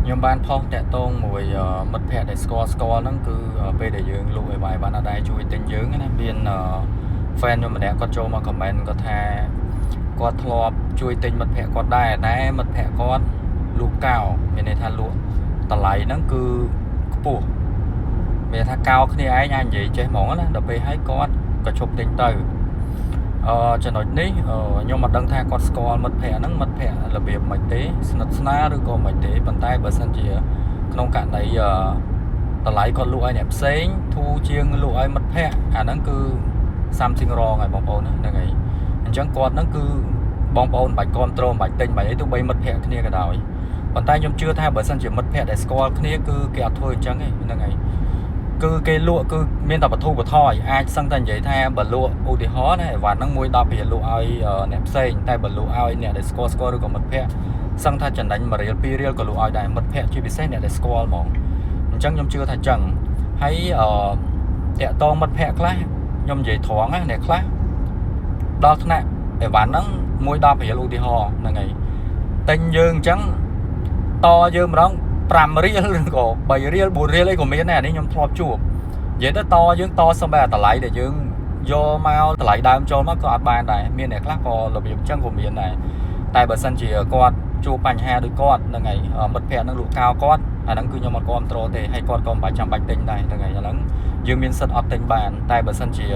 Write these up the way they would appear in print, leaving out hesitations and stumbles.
ខ្ញុំបានផុសតាក់ទងមួយមិត្តភ័ក្តិដែលស្គាល់ហ្នឹងគឺពេលដែលយើងលក់ឲ្យបាយបានអត់ដែរជួយទិញយើងណាមាន fan ខ្ញុំម្នាក់គាត់ចូលមក comment គាត់ថាគាត់ធ្លាប់ជួយទិញមិត្តភ័ក្តិគាត់ដែរតែមិត្តភ័ក្តិគាត់លក់កោមានន័យថាលក់តម្លៃហ្នឹងគឺខ្ពស់មានថាកោគ្នាឯងអាចនិយាយចេះហ្មងណាដល់ពេលឲ្យគាត់ក៏ឈប់ទិញទៅចំណុចនេះខ្ញុំមិនដឹងថាគាត់ស្គាល់មិត្តភ័ក្តិហ្នឹងមិត្តភ័ក្តិរបៀបមិនទេស្និទ្ធស្នាលឬក៏មិនទេប៉ុន្តែបើសិនជាក្នុងករណីតម្លៃគាត់លក់ឲ្យអ្នកផ្សេងធូរជាងលក់ឲ្យមិត្តភ័ក្តិអាហ្នឹងគឺ something wrong ហើយបងប្អូនហ្នឹងហើយអញ្ចឹងគាត់ហ្នឹងគឺបងប្អូនមិនបាច់គ្រប់គ្រងមិនបាច់ទិញមិនអីទោះបីមិត្តភ័ក្តិគ្នាក៏ដោយប៉ុន្តែខ្ញុំជឿថាបើសិនជាមិត្តភ័ក្តិដែលស្គាល់គ្នាគឺគេអត់ធ្វើអញ្ចឹងទេហ្នឹងហើយគឺគេលក់គឺមានតែបទូបថយអាចសឹងតែនិយាយថាបើលក់ឧទាហរណ៍ណាអីវ៉ាន់ហ្នឹង1 10រៀលលក់ឲ្យអ្នកផ្សេងតែបើលក់ឲ្យអ្នកដែលស្គាល់ឬក៏មិត្តភ័ក្តិសឹងថាចំណេញ1រៀល2រៀលក៏លក់ឲ្យដែរមិត្តភ័ក្តិជាពិសេសអ្នកដែលស្គាល់ហ្មងអញ្ចឹងខ្ញុំជឿថាអញ្ចឹងហើយតាក់តងមិត្តភ័ក្តិខ្លះខ្ញុំនិយាយត្រង់ណាអ្នកខ្លះដល់ថ្នាក់អីវ៉ាន់ហ្នឹង1 10រៀលឧទាហរណ៍ហ្នឹងហើយទិញយើងអញ្ចឹងតយើងម្ដង5រៀលឬក៏3រៀល4រៀលអីក៏មានដែរអានេះខ្ញុំធ្លាប់ជួបនិយាយទៅតយើងតសំបីអាតម្លៃដែលយើងយកមកតម្លៃដើមចូលមកក៏អត់បានដែរមានអ្នកខ្លះក៏របៀបអញ្ចឹងក៏មានដែរតែបើសិនជាគាត់ជួបបញ្ហាដូចគាត់ហ្នឹងហើយមិត្តភ័ក្តិនឹងលក់កោគាត់អាហ្នឹងគឺខ្ញុំអត់គ្រប់គ្រងទេហើយគាត់ក៏មិនបាច់ចាំបាច់ទិញដែរហ្នឹងហើយឥឡូវយើងមានសិទ្ធិអត់ទិញបានតែបើសិនជា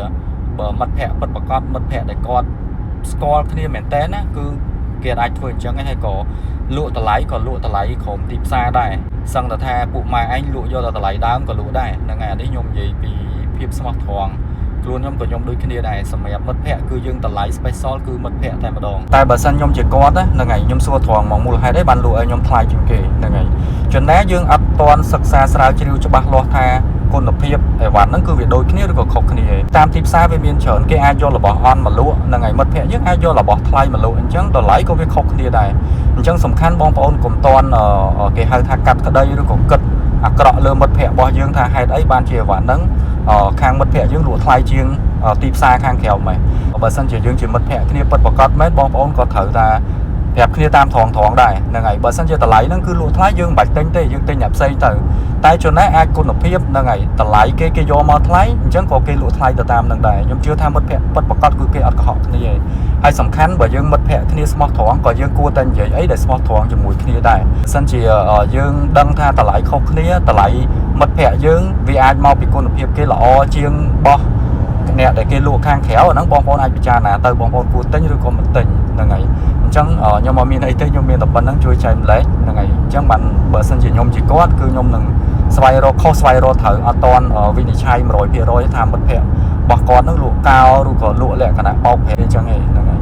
បើមិត្តភ័ក្តិពិតប្រាកដមិត្តភ័ក្តិដែលគាត់ស្គាល់គ្នាមែនតើណាគឺគេអាចធ្វើអញ្ចឹងហើយក៏លក់តម្លៃក៏លក់តម្លៃក្រុមទីផ្សារដែរសឹងតែថាពួកម៉ែឯងលក់យកតែតម្លៃដើមក៏លក់ដែរហ្នឹងហើយអានេះខ្ញុំនិយាយពីភាពស្មោះត្រង់ខ្លួនខ្ញុំក៏ខ្ញុំដូចគ្នាដែរសម្រាប់មិត្តភ័ក្តិគឺយើងតម្លៃ special គឺមិត្តភ័ក្តិតែម្ដងតែបើសិនខ្ញុំជាគាត់ហ្នឹងហើយខ្ញុំសួរត្រង់មកមូលហេតុអីបានលក់ឲ្យខ្ញុំថ្លៃជាងគេហ្នឹងហើយចំណែកយើងអត់ទាន់សិក្សាស្រាវជ្រាវច្បាស់លាស់ថាគុណភាពអីវ៉ាន់ហ្នឹងគឺវាដូចគ្នាឬក៏ខុសគ្នាតាមទីផ្សារវាមានច្រើនគេអាចយករបស់អន់មកលក់ហ្នឹងហើយមិត្តភ័ក្តិយើងអាចយករបស់ថ្លៃមកលក់អញ្ចឹងតម្លៃក៏វាខុសគ្នាដែរអញ្ចឹងសំខាន់បងប្អូនកុំតន់គេហៅថាកាត់ក្តីឬក៏គិតអាក្រក់លើមិត្តភ័ក្តិរបស់យើងថាហេតុអីបានជាអីវ៉ាន់ហ្នឹងខាងមិត្តភ័ក្តិយើងលក់ថ្លៃជាងទីផ្សារខាងក្រៅមែនបើសិនជាយើងជាមិត្តភ័ក្តិគ្នាពិតប្រាកដមែនបងប្អូនក៏ត្រូវថាប្រាប់គ្នាតាមត្រង់ដែរហ្នឹងហើយបើសិនជាតម្លៃហ្នឹងគឺលក់ថ្លៃយើងមិនបាច់ទិញទេយើងទិញអ្នកផ្សេងទៅតែចំណែកអាចគុណភាពហ្នឹងហើយតម្លៃគេយកមកថ្លៃអញ្ចឹងក៏គេលក់ថ្លៃទៅតាមហ្នឹងដែរខ្ញុំជឿថាមិត្តភ័ក្តិពិតប្រាកដគឺគេអត់កុហកគ្នាទេហើយសំខាន់បើយើងមិត្តភ័ក្តិគ្នាស្មោះត្រង់ក៏យើងគួរតែនិយាយអីដែលស្មោះត្រង់ជាមួយគ្នាដែរបើសិនជាយើងដឹងថាតម្លៃខុសគ្នាតម្លៃមិត្តភ័ក្តិយើងវាអាចមកពីគុណភាពគេល្អជាងបោះអ្នកដែលគេលក់ខាងក្រៅអាហ្នឹងបងប្អូនអាចពិចារណាទៅបងប្អូនគួរទិញឬក៏មិនទិញហ្នឹងហើយអញ្ចឹងខ្ញុំអត់មានអីទេខ្ញុំមានតែប៉ុណ្្នឹងជួយចែកម្លែកហ្នឹងហើយអញ្ចឹងបានបើសិនជាខ្ញុំជាគាត់គឺខ្ញុំនឹងស្វែងរកខុសស្វែងរកត្រូវអត់តន់វិនិច្ឆ័យ 100% ថាមិត្តភ័ក្តិរបស់គាត់នឹងលក់កោឬក៏លក់លក្ខណៈបោកប្រាស់អញ្ចឹងហ្នឹងហើយ